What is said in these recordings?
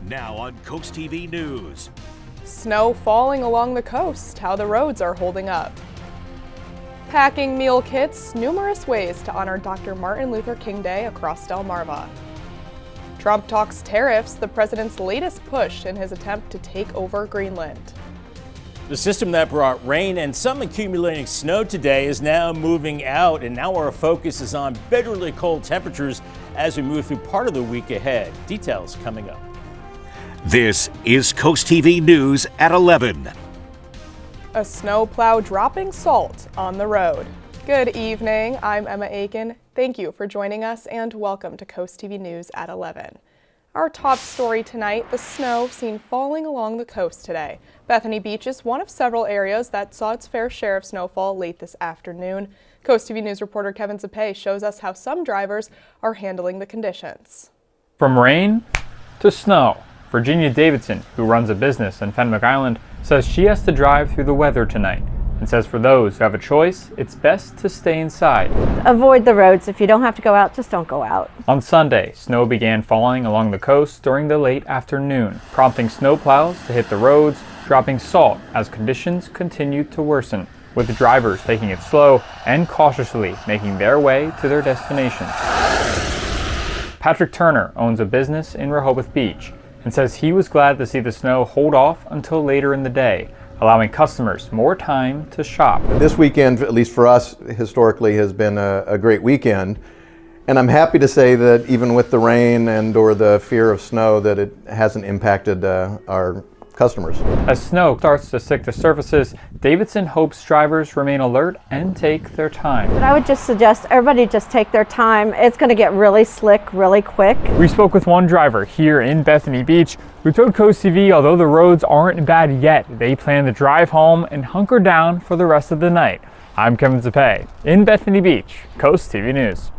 Now on CoastTV News. Snow falling along the coast, how the roads are holding up. Packing meal kits, numerous ways to honor Dr. Martin Luther King Day across Delmarva. Trump talks tariffs, the president's latest push in his attempt to take over Greenland. The system that brought rain and some accumulating snow today is now moving out, and now our focus is on bitterly cold temperatures as we move through part of the week ahead. Details coming up. This is CoastTV News at 11. A snowplow dropping salt on the road. Good evening, I'm Emma Aiken. Thank you for joining us and welcome to CoastTV News at 11. Our top story tonight, the snow seen falling along the coast today. Bethany Beach is one of several areas that saw its fair share of snowfall late this afternoon. CoastTV News reporter Kevin Zapay shows us how some drivers are handling the conditions. From rain to snow, Virginia Davidson, who runs a business in Fenwick Island, says she has to drive through the weather tonight and says for those who have a choice, it's best to stay inside. Avoid the roads. If you don't have to go out, just don't go out. On Sunday, snow began falling along the coast during the late afternoon, prompting snowplows to hit the roads, dropping salt as conditions continued to worsen, with drivers taking it slow and cautiously making their way to their destinations. Patrick Turner owns a business in Rehoboth Beach and says he was glad to see the snow hold off until later in the day, allowing customers more time to shop. This weekend, at least for us, historically has been a great weekend. And I'm happy to say that even with the rain and or the fear of snow, that it hasn't impacted our customers. As snow starts to stick to surfaces, Davidson hopes drivers remain alert and take their time. But I would just suggest everybody just take their time. It's going to get really slick really quick. We spoke with one driver here in Bethany Beach who told CoastTV although the roads aren't bad yet, they plan to drive home and hunker down for the rest of the night. I'm Kevin Zapay in Bethany Beach, CoastTV News.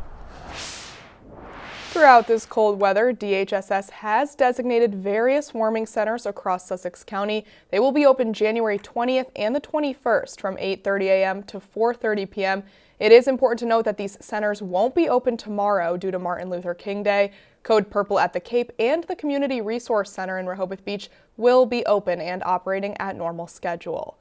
Throughout this cold weather, DHSS has designated various warming centers across Sussex County. They will be open January 20th and the 21st from 8:30 a.m. to 4:30 p.m. It is important to note that these centers won't be open tomorrow due to Martin Luther King Day. Code Purple at the Cape and the Community Resource Center in Rehoboth Beach will be open and operating at normal schedule.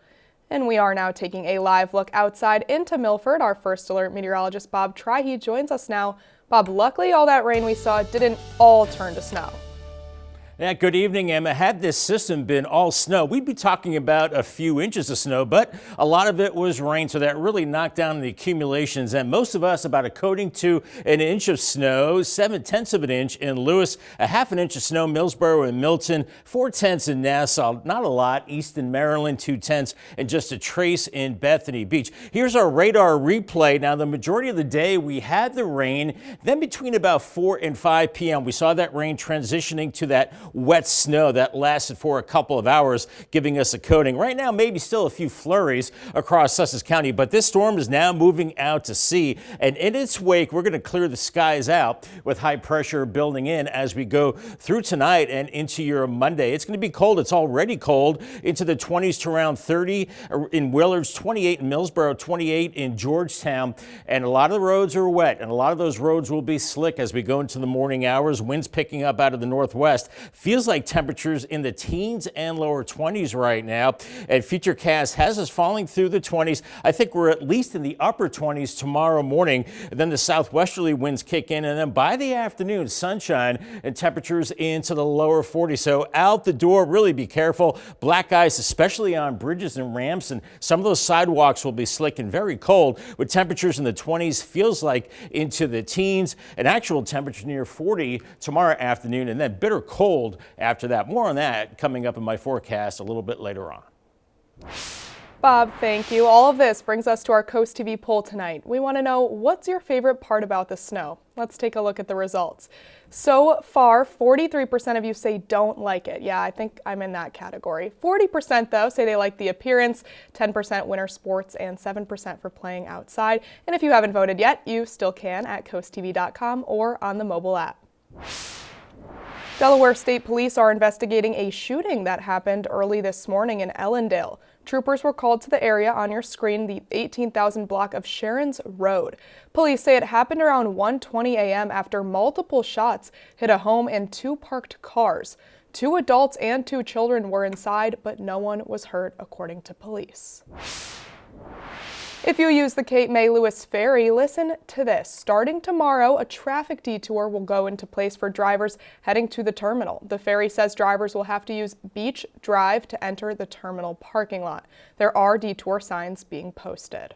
And we are now taking a live look outside into Milford. Our first alert meteorologist Bob Trihey joins us now. Bob, luckily all that rain we saw didn't all turn to snow. Yeah, good evening, Emma. Had this system been all snow, we'd be talking about a few inches of snow, but a lot of it was rain, so that really knocked down the accumulations. And most of us about a coating to an inch of snow, 7/10 of an inch in Lewis, a half an inch of snow, Millsboro and Milton, 4/10 in Nassau, not a lot, Easton, Maryland, 2/10, and just a trace in Bethany Beach. Here's our radar replay. Now, the majority of the day we had the rain, then between about 4 and 5 p.m. we saw that rain transitioning to that wet snow that lasted for a couple of hours, giving us a coating. Right now, maybe still a few flurries across Sussex County, but this storm is now moving out to sea, and in its wake, we're going to clear the skies out with high pressure building in as we go through tonight and into your Monday. It's going to be cold. It's already cold, into the 20s to around 30 in Willards, 28 in Millsboro, 28 in Georgetown, and a lot of the roads are wet, and a lot of those roads will be slick as we go into the morning hours. Winds picking up out of the northwest. Feels like temperatures in the teens and lower 20s right now. And Futurecast has us falling through the 20s. I think we're at least in the upper 20s tomorrow morning. And then the southwesterly winds kick in. And then by the afternoon, sunshine and temperatures into the lower 40s. So out the door, really be careful. Black ice, especially on bridges and ramps. And some of those sidewalks will be slick and very cold with temperatures in the 20s. Feels like into the teens. An actual temperature near 40 tomorrow afternoon. And then bitter cold after that. More on that coming up in my forecast a little bit later on. Bob, thank you. All of this brings us to our Coast TV poll tonight. We want to know, what's your favorite part about the snow? Let's take a look at the results. So far, 43% of you say don't like it. Yeah, I think I'm in that category. 40% though say they like the appearance, 10% winter sports, and 7% for playing outside. And if you haven't voted yet, you still can at coasttv.com or on the mobile app. Delaware State Police are investigating a shooting that happened early this morning in Ellendale. Troopers were called to the area on your screen, the 18,000 block of Sharon's Road. Police say it happened around 1:20 a.m. after multiple shots hit a home and 2 parked cars. 2 adults and 2 children were inside, but no one was hurt, according to police. If you use the Cape May Lewis Ferry, listen to this. Starting tomorrow, a traffic detour will go into place for drivers heading to the terminal. The ferry says drivers will have to use Beach Drive to enter the terminal parking lot. There are detour signs being posted.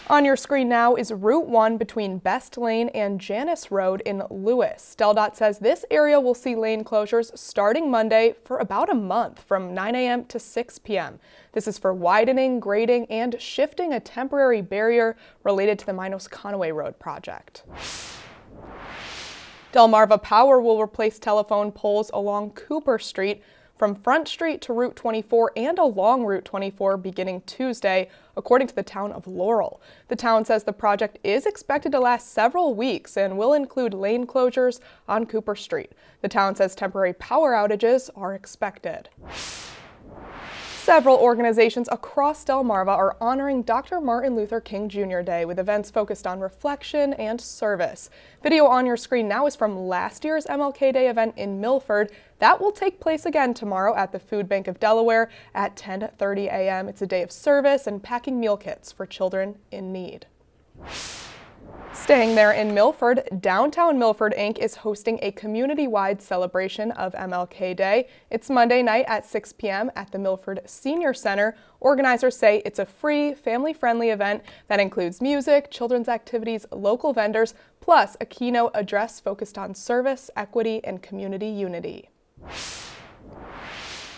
On your screen now is Route 1 between Best Lane and Janice Road in Lewis. DelDOT says this area will see lane closures starting Monday for about a month from 9 a.m. to 6 p.m. This is for widening, grading, and shifting a temporary barrier related to the Minos-Conaway Road project. Delmarva Power will replace telephone poles along Cooper Street from Front Street to Route 24 and along Route 24 beginning Tuesday, according to the town of Laurel. The town says the project is expected to last several weeks and will include lane closures on Cooper Street. The town says temporary power outages are expected. Several organizations across Delmarva are honoring Dr. Martin Luther King Jr. Day with events focused on reflection and service. Video on your screen now is from last year's MLK Day event in Milford. That will take place again tomorrow at the Food Bank of Delaware at 10:30 a.m. It's a day of service and packing meal kits for children in need. Staying there in Milford, Downtown Milford Inc. is hosting a community-wide celebration of MLK Day. It's Monday night at 6 p.m. at the Milford Senior Center. Organizers say it's a free, family-friendly event that includes music, children's activities, local vendors, plus a keynote address focused on service, equity, and community unity.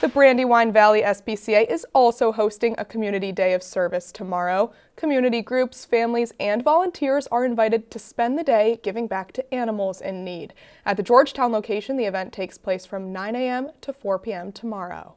The Brandywine Valley SPCA is also hosting a Community Day of Service tomorrow. Community groups, families, and volunteers are invited to spend the day giving back to animals in need. At the Georgetown location, the event takes place from 9 a.m. to 4 p.m. tomorrow.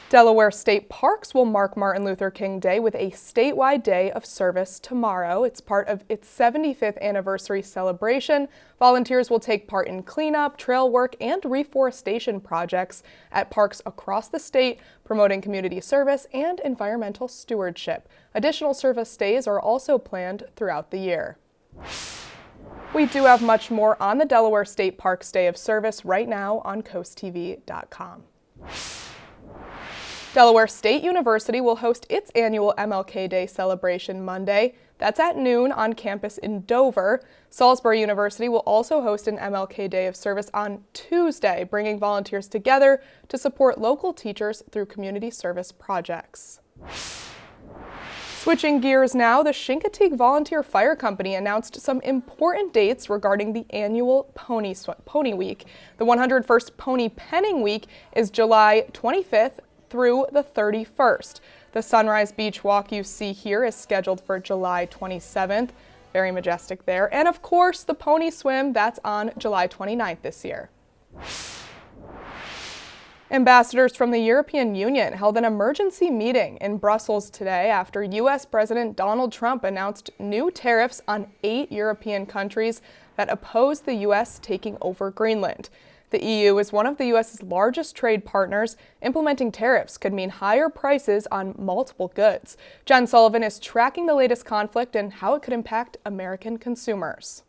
Delaware State Parks will mark Martin Luther King Day with a statewide day of service tomorrow. It's part of its 75th anniversary celebration. Volunteers will take part in cleanup, trail work, and reforestation projects at parks across the state, promoting community service and environmental stewardship. Additional service days are also planned throughout the year. We do have much more on the Delaware State Parks Day of Service right now on CoastTV.com. Delaware State University will host its annual MLK Day celebration Monday. That's at noon on campus in Dover. Salisbury University will also host an MLK Day of Service on Tuesday, bringing volunteers together to support local teachers through community service projects. Switching gears now, the Chincoteague Volunteer Fire Company announced some important dates regarding the annual Pony Week. The 101st Pony Penning Week is July 25th through the 31st. The Sunrise Beach Walk you see here is scheduled for July 27th. Very majestic there. And of course, the Pony Swim, that's on July 29th this year. Ambassadors from the European Union held an emergency meeting in Brussels today after U.S. President Donald Trump announced new tariffs on 8 European countries that oppose the U.S. taking over Greenland. The EU is one of the U.S.'s largest trade partners. Implementing tariffs could mean higher prices on multiple goods. Jen Sullivan is tracking the latest conflict and how it could impact American consumers.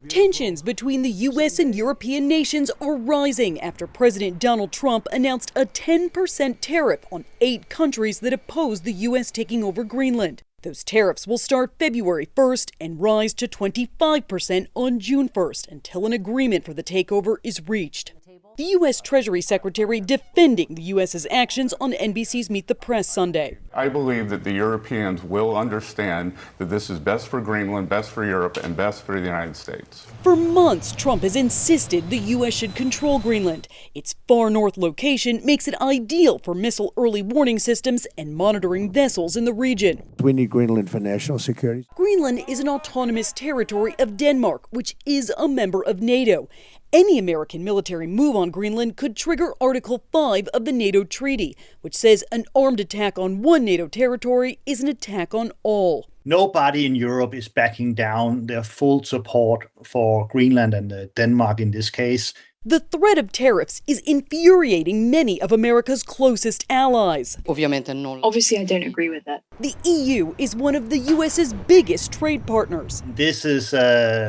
Tensions between the U.S. and European nations are rising after President Donald Trump announced a 10% tariff on 8 countries that oppose the U.S. taking over Greenland. Those tariffs will start February 1st and rise to 25% on June 1st until an agreement for the takeover is reached. The U.S. Treasury Secretary defending the U.S.'s actions on NBC's Meet the Press Sunday. I believe that the Europeans will understand that this is best for Greenland, best for Europe, and best for the United States. For months, Trump has insisted the U.S. should control Greenland. Its far north location makes it ideal for missile early warning systems and monitoring vessels in the region. We need Greenland for national security. Greenland is an autonomous territory of Denmark, which is a member of NATO. Any American military move on Greenland could trigger Article 5 of the NATO treaty, which says an armed attack on one NATO territory is an attack on all. Nobody in Europe is backing down their full support for Greenland and Denmark in this case. The threat of tariffs is infuriating many of America's closest allies. Obviously, I don't agree with that. The EU is one of the US's biggest trade partners. This is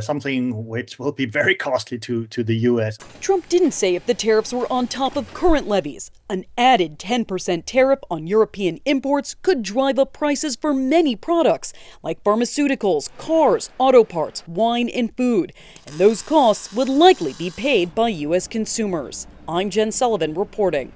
something which will be very costly to the US. Trump didn't say if the tariffs were on top of current levies. An added 10% tariff on European imports could drive up prices for many products, like pharmaceuticals, cars, auto parts, wine, and food. And those costs would likely be paid by U.S. consumers. I'm Jen Sullivan reporting.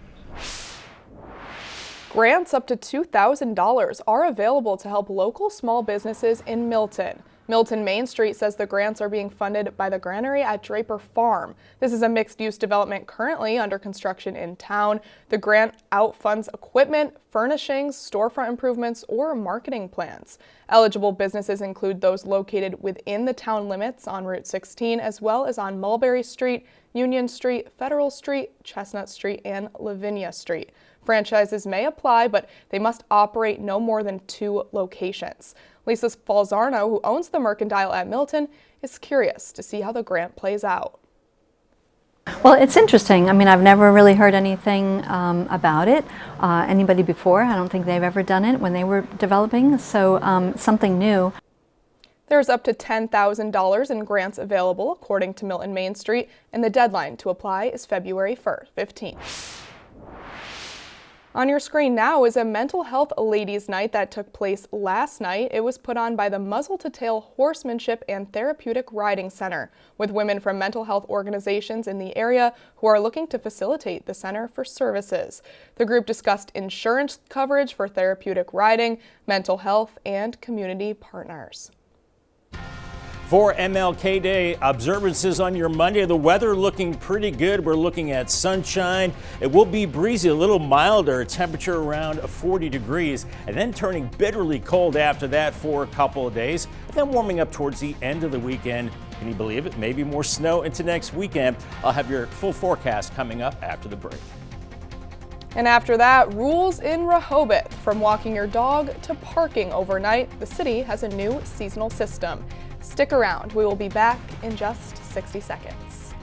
Grants up to $2,000 are available to help local small businesses in Milton. Milton Main Street says the grants are being funded by the granary at Draper Farm. This is a mixed-use development currently under construction in town. The grant outfunds equipment, furnishings, storefront improvements, or marketing plans. Eligible businesses include those located within the town limits on Route 16, as well as on Mulberry Street, Union Street, Federal Street, Chestnut Street, and Lavinia Street. Franchises may apply, but they must operate no more than 2 locations. Lisa Falzarno, who owns the Mercantile at Milton, is curious to see how the grant plays out. Well, it's interesting. I mean, I've never really heard anything about it. Anybody before, I don't think they've ever done it when they were developing, so something new. There's up to $10,000 in grants available, according to Milton Main Street, and the deadline to apply is February 15th. On your screen now is a mental health ladies' night that took place last night. It was put on by the Muzzle to Tail Horsemanship and Therapeutic Riding Center, with women from mental health organizations in the area who are looking to facilitate the center for services. The group discussed insurance coverage for therapeutic riding, mental health, and community partners. For MLK Day observances on your Monday, the weather looking pretty good. We're looking at sunshine. It will be breezy, a little milder, temperature around 40 degrees, and then turning bitterly cold after that for a couple of days, and then warming up towards the end of the weekend. Can you believe it? Maybe more snow into next weekend. I'll have your full forecast coming up after the break. And after that, rules in Rehoboth. From walking your dog to parking overnight, the city has a new seasonal system. Stick around. We will be back in just 60 seconds.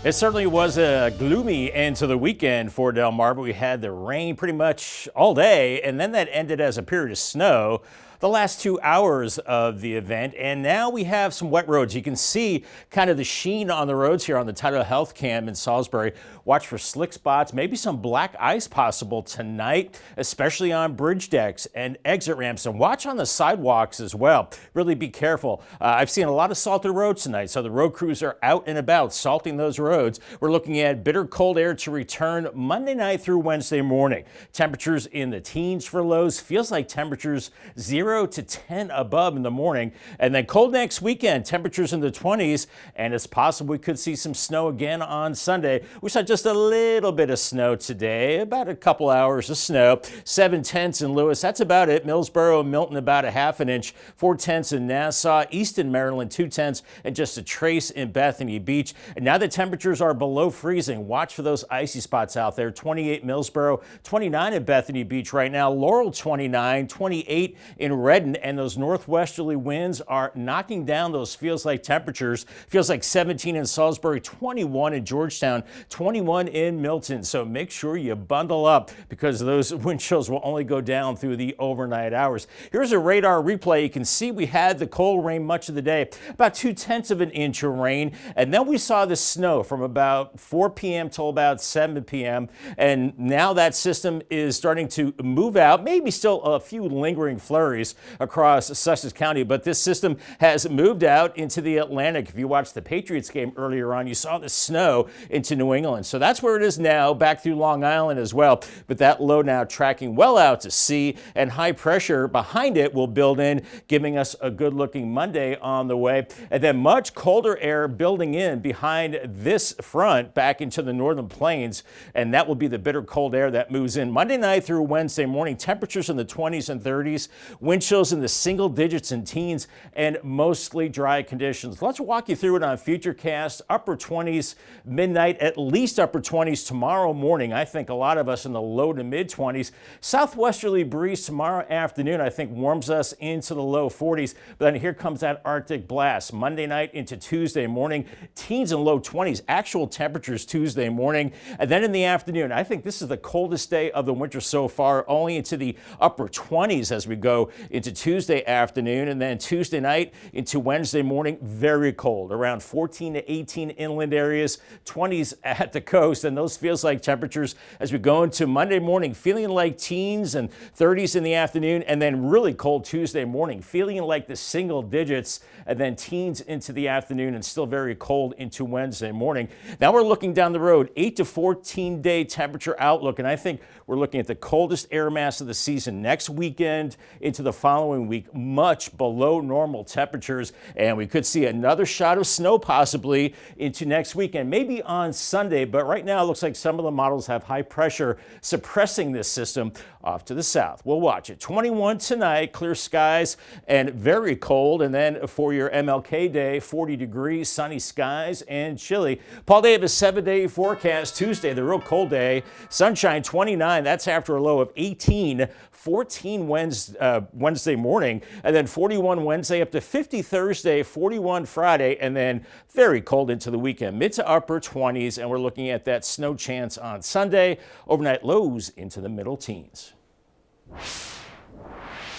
It certainly was a gloomy end to the weekend for Delmarva. We had the rain pretty much all day, and then that ended as a period of snow the last 2 hours of the event, and now we have some wet roads. You can see kind of the sheen on the roads here on the Tidal Health Cam in Salisbury. Watch for slick spots, maybe some black ice possible tonight, especially on bridge decks and exit ramps, and watch on the sidewalks as well. Really be careful. I've seen a lot of salted roads tonight, so the road crews are out and about salting those roads. We're looking at bitter cold air to return Monday night through Wednesday morning. Temperatures in the teens for lows, feels like temperatures 0 to 10 above in the morning, and then cold next weekend, temperatures in the 20s, and it's possible we could see some snow again on Sunday. We saw just a little bit of snow today, about a couple hours of snow. 7/10 in Lewis, that's about it. Millsboro and Milton about a ½ inch. 4/10 in Nassau, Easton, Maryland 2/10, and just a trace in Bethany Beach. And now the temperatures are below freezing. Watch for those icy spots out there. 28 Millsboro, 29 at Bethany Beach right now. Laurel 29, 28 in Redden, and those northwesterly winds are knocking down those feels-like temperatures. Feels like 17 in Salisbury, 21 in Georgetown, 21 in Milton. So make sure you bundle up because those wind chills will only go down through the overnight hours. Here's a radar replay. You can see we had the cold rain much of the day, about 2/10 of an inch of rain, and then we saw the snow from about 4 p.m. till about 7 p.m. And now that system is starting to move out, maybe still a few lingering flurries across Sussex County, but this system has moved out into the Atlantic. If you watched the Patriots game earlier on, you saw the snow into New England. So that's where it is now, back through Long Island as well. But that low now tracking well out to sea, and high pressure behind it will build in, giving us a good looking Monday on the way. And then much colder air building in behind this front back into the northern plains, and that will be the bitter cold air that moves in Monday night through Wednesday morning. Temperatures in the 20s and 30s. Wind wind chills in the single digits and teens, and mostly dry conditions. Let's walk you through it on Futurecast. Upper 20s midnight, at least upper 20s tomorrow morning. I think a lot of us in the low to mid 20s. Southwesterly breeze tomorrow afternoon, I think, warms us into the low 40s. But then here comes that Arctic blast. Monday night into Tuesday morning, teens and low 20s. Actual temperatures Tuesday morning. And then in the afternoon, I think this is the coldest day of the winter so far, only into the upper 20s as we go into Tuesday afternoon. And then Tuesday night into Wednesday morning, very cold, around 14 to 18 inland areas, 20s at the coast. And those feels like temperatures as we go into Monday morning, feeling like teens and 30s in the afternoon, and then really cold Tuesday morning, feeling like the single digits, and then teens into the afternoon, and still very cold into Wednesday morning. Now we're looking down the road, 8 to 14 day temperature outlook, and I think we're looking at the coldest air mass of the season next weekend into the following week, much below normal temperatures, and we could see another shot of snow possibly into next weekend, maybe on Sunday, but right now it looks like some of the models have high pressure suppressing this system off to the south. We'll watch it. 21 tonight, clear skies and very cold, and then for your MLK Day, 40 degrees, sunny skies and chilly. Paul Davis, 7-day forecast. Tuesday, the real cold day, sunshine 29, that's after a low of 18, 14 Wednesday morning, and then 41 Wednesday up to 50 Thursday, 41 Friday, and then very cold into the weekend, mid to upper 20s, and we're looking at that snow chance on Sunday, overnight lows into the middle teens.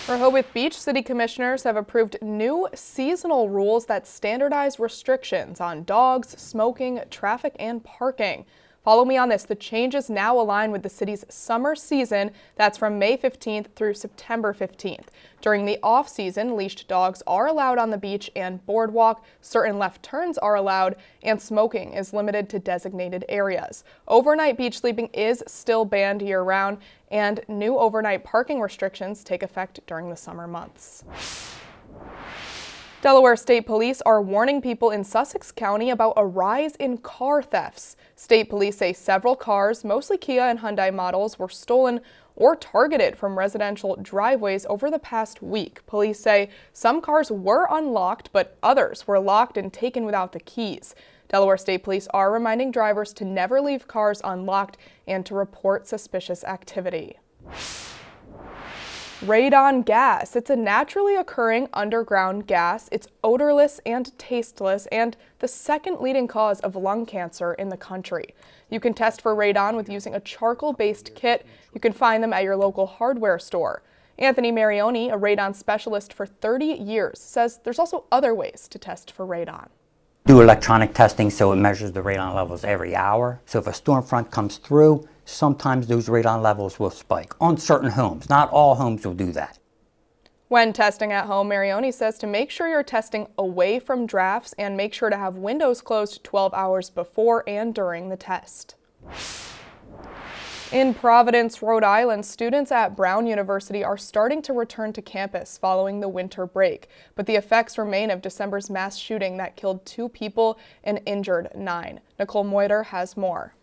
Rehoboth Beach City Commissioners have approved new seasonal rules that standardize restrictions on dogs, smoking, traffic, and parking. Follow me on this. The changes now align with the city's summer season. That's from May 15th through September 15th. During the off-season, leashed dogs are allowed on the beach and boardwalk. Certain left turns are allowed, and smoking is limited to designated areas. Overnight beach sleeping is still banned year-round, and new overnight parking restrictions take effect during the summer months. Delaware State Police are warning people in Sussex County about a rise in car thefts. State Police say several cars, mostly Kia and Hyundai models, were stolen or targeted from residential driveways over the past week. Police say some cars were unlocked, but others were locked and taken without the keys. Delaware State Police are reminding drivers to never leave cars unlocked and to report suspicious activity. Radon gas. It's a naturally occurring underground gas. It's odorless and tasteless, and the second leading cause of lung cancer in the country. You can test for radon with using a charcoal-based kit. You can find them at your local hardware store. Anthony Marioni, a radon specialist for 30 years, says there's also other ways to test for radon. Do electronic testing, so it measures the radon levels every hour. So if a storm front comes through, sometimes those radon levels will spike on certain homes. Not all homes will do that. When testing at home, Marioni says to make sure you're testing away from drafts and make sure to have windows closed 12 hours before and during the test. In Providence, Rhode Island, students at Brown University are starting to return to campus following the winter break, but the effects remain of December's mass shooting that killed 2 people and injured 9. Nicole Moiter has more.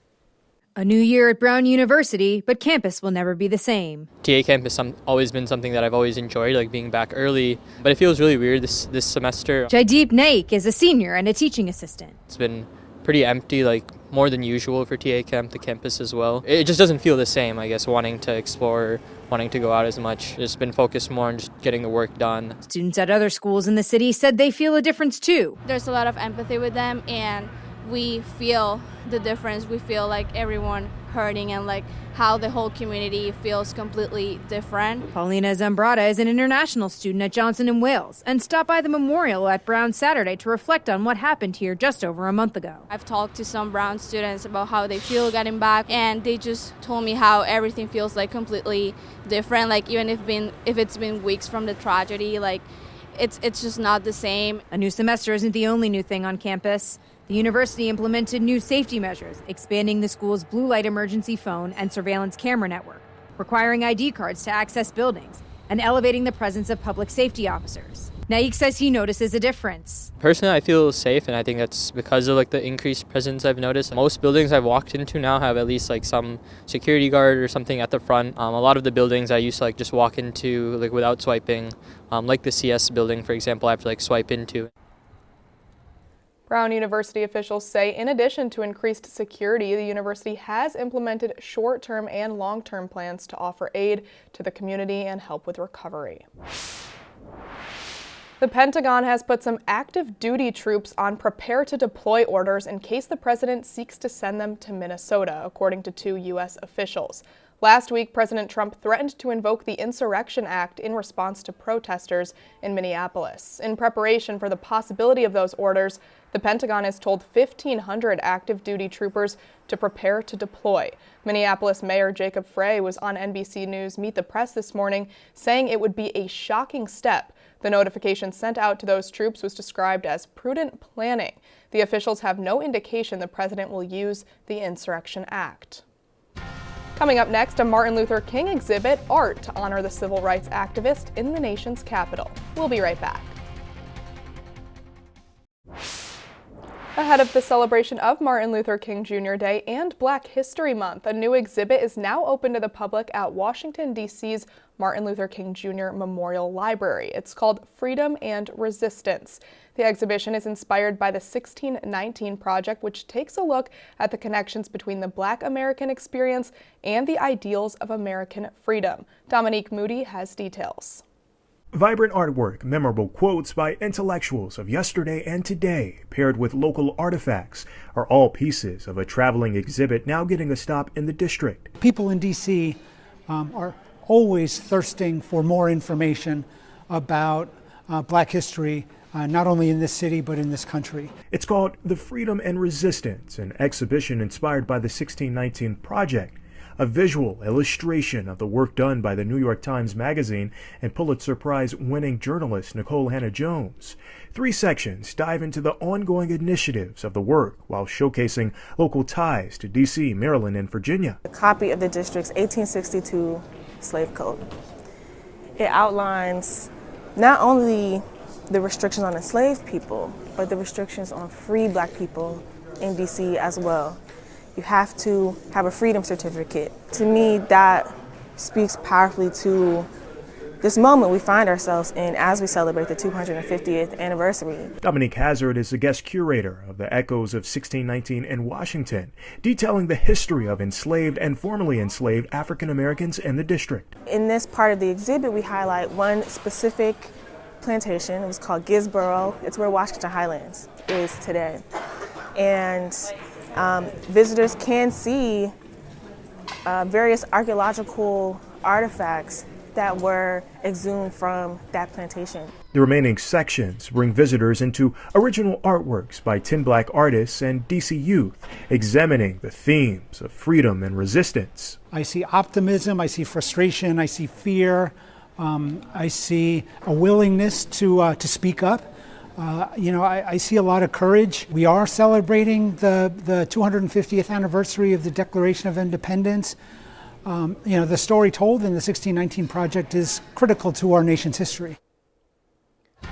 A new year at Brown University, but campus will never be the same. TA camp has always been something that I've always enjoyed, like being back early, but it feels really weird this semester. Jaideep Naik is a senior and a teaching assistant. It's been pretty empty, like more than usual for TA camp, the campus as well. It just doesn't feel the same, I guess, wanting to explore, wanting to go out as much. Just been focused more on just getting the work done. Students at other schools in the city said they feel a difference too. There's a lot of empathy with them, and we feel the difference. We feel like everyone hurting and like how the whole community feels completely different. Paulina Zambrata is an international student at Johnson & Wales and stopped by the memorial at Brown Saturday to reflect on what happened here just over a month ago. I've talked to some Brown students about how they feel getting back, and they just told me how everything feels like completely different. Like even if it's been weeks from the tragedy, like it's just not the same. A new semester isn't the only new thing on campus. The university implemented new safety measures, expanding the school's blue light emergency phone and surveillance camera network, requiring ID cards to access buildings, and elevating the presence of public safety officers. Naik says he notices a difference. Personally, I feel safe, and I think that's because of the increased presence I've noticed. Most buildings I've walked into now have at least some security guard or something at the front. A lot of the buildings I used to just walk into without swiping, like the CS building, for example, I have to swipe into. Brown University officials say in addition to increased security, the university has implemented short-term and long-term plans to offer aid to the community and help with recovery. The Pentagon has put some active duty troops on prepare to deploy orders in case the president seeks to send them to Minnesota, according to 2 U.S. officials. Last week, President Trump threatened to invoke the Insurrection Act in response to protesters in Minneapolis. In preparation for the possibility of those orders, the Pentagon has told 1,500 active duty troopers to prepare to deploy. Minneapolis Mayor Jacob Frey was on NBC News Meet the Press this morning, saying it would be a shocking step. The notification sent out to those troops was described as prudent planning. The officials have no indication the president will use the Insurrection Act. Coming up next, a Martin Luther King exhibit, Art, to honor the civil rights activist in the nation's capital. We'll be right back. Ahead of the celebration of Martin Luther King Jr. Day and Black History Month, a new exhibit is now open to the public at Washington, D.C.'s Martin Luther King Jr. Memorial Library. It's called Freedom and Resistance. The exhibition is inspired by the 1619 Project, which takes a look at the connections between the Black American experience and the ideals of American freedom. Dominique Moody has details. Vibrant artwork, memorable quotes by intellectuals of yesterday and today, paired with local artifacts, are all pieces of a traveling exhibit now getting a stop in the district. People in D.C. are always thirsting for more information about Black history, not only in this city, but in this country. It's called The Freedom and Resistance, an exhibition inspired by the 1619 Project, a visual illustration of the work done by the New York Times Magazine and Pulitzer Prize-winning journalist Nicole Hannah-Jones. 3 sections dive into the ongoing initiatives of the work while showcasing local ties to D.C., Maryland, and Virginia. A copy of the district's 1862 slave code. It outlines not only the restrictions on enslaved people, but the restrictions on free Black people in D.C. as well. You have to have a freedom certificate. To me, that speaks powerfully to this moment we find ourselves in as we celebrate the 250th anniversary. Dominique Hazard is the guest curator of the Echoes of 1619 in Washington, detailing the history of enslaved and formerly enslaved African Americans in the district. In this part of the exhibit, we highlight one specific plantation. It was called Gisboro. It's where Washington Highlands is today. And visitors can see various archaeological artifacts that were exhumed from that plantation. The remaining sections bring visitors into original artworks by 10 Black artists and DC youth, examining the themes of freedom and resistance. I see optimism, I see frustration, I see fear, I see a willingness to speak up. I see a lot of courage. We are celebrating the 250th anniversary of the Declaration of Independence. The story told in the 1619 Project is critical to our nation's history.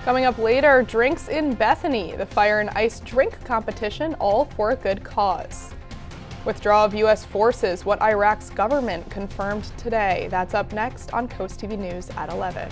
Coming up later, Drinks in Bethany, the fire and ice drink competition, all for a good cause. Withdrawal of U.S. forces, what Iraq's government confirmed today. That's up next on CoastTV News at 11.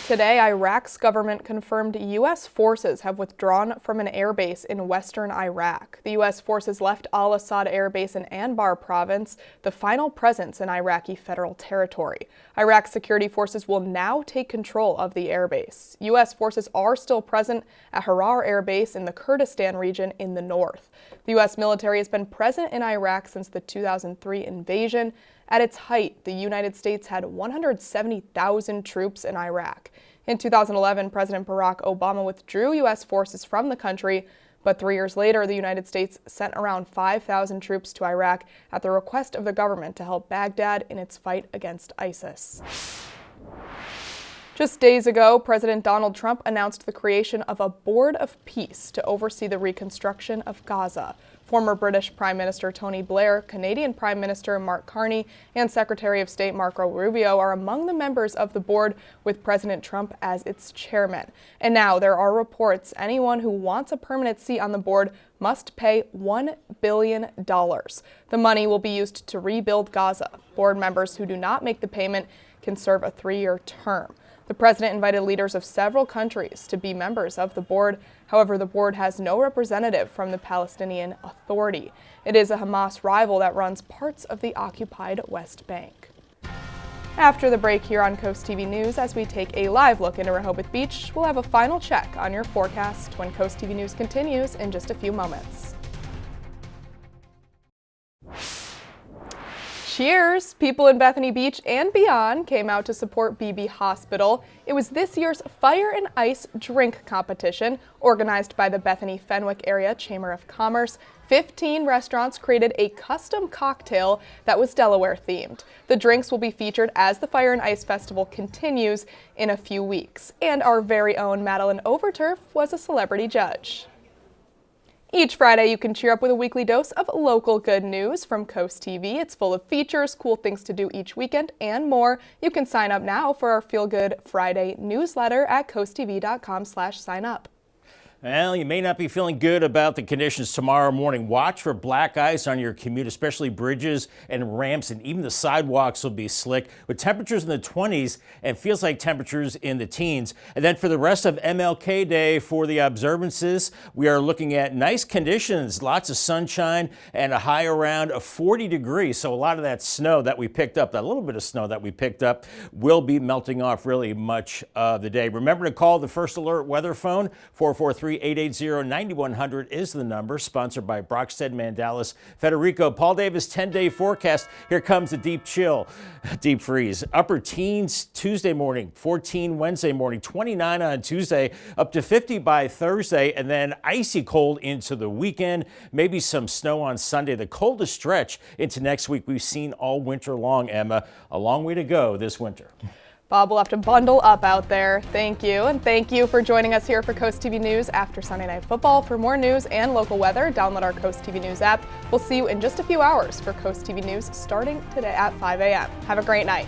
Today, Iraq's government confirmed U.S. forces have withdrawn from an airbase in western Iraq. The U.S. forces left Al-Assad Air Base in Anbar province, the final presence in Iraqi federal territory. Iraq's security forces will now take control of the airbase. U.S. forces are still present at Harar Air Base in the Kurdistan region in the north. The U.S. military has been present in Iraq since the 2003 invasion. At its height, the United States had 170,000 troops in Iraq. In 2011, President Barack Obama withdrew U.S. forces from the country, but 3 years later, the United States sent around 5,000 troops to Iraq at the request of the government to help Baghdad in its fight against ISIS. Just days ago, President Donald Trump announced the creation of a Board of Peace to oversee the reconstruction of Gaza. Former British Prime Minister Tony Blair, Canadian Prime Minister Mark Carney, and Secretary of State Marco Rubio are among the members of the board, with President Trump as its chairman. And now there are reports anyone who wants a permanent seat on the board must pay $1 billion. The money will be used to rebuild Gaza. Board members who do not make the payment can serve a 3-year term. The president invited leaders of several countries to be members of the board. However, the board has no representative from the Palestinian Authority. It is a Hamas rival that runs parts of the occupied West Bank. After the break here on Coast TV News, as we take a live look into Rehoboth Beach, we'll have a final check on your forecast when Coast TV News continues in just a few moments. Cheers! People in Bethany Beach and beyond came out to support BB Hospital. It was this year's Fire and Ice drink competition, organized by the Bethany Fenwick Area Chamber of Commerce. 15 restaurants created a custom cocktail that was Delaware themed. The drinks will be featured as the Fire and Ice Festival continues in a few weeks. And our very own Madeline Overturf was a celebrity judge. Each Friday, you can cheer up with a weekly dose of local good news from Coast TV. It's full of features, cool things to do each weekend, and more. You can sign up now for our Feel Good Friday newsletter at coasttv.com/sign-up. Well, you may not be feeling good about the conditions tomorrow morning. Watch for black ice on your commute, especially bridges and ramps, and even the sidewalks will be slick with temperatures in the 20s and feels like temperatures in the teens. And then for the rest of MLK Day, for the observances, we are looking at nice conditions, lots of sunshine and a high around 40 degrees. So a lot of that snow that we picked up, that little bit of snow that we picked up, will be melting off really much of the day. Remember to call the First Alert weather phone, 443-880-9100 is the number, sponsored by Brockstead, Mandalis, Federico. Paul Davis 10-day forecast. Here comes the deep chill, deep freeze. Upper teens Tuesday morning, 14 Wednesday morning, 29 on Tuesday, up to 50 by Thursday, and then icy cold into the weekend. Maybe some snow on Sunday. The coldest stretch into next week we've seen all winter long, Emma. A long way to go this winter. Bob will have to bundle up out there. Thank you. And thank you for joining us here for Coast TV News after Sunday Night Football. For more news and local weather, download our Coast TV News app. We'll see you in just a few hours for Coast TV News starting today at 5 a.m. Have a great night.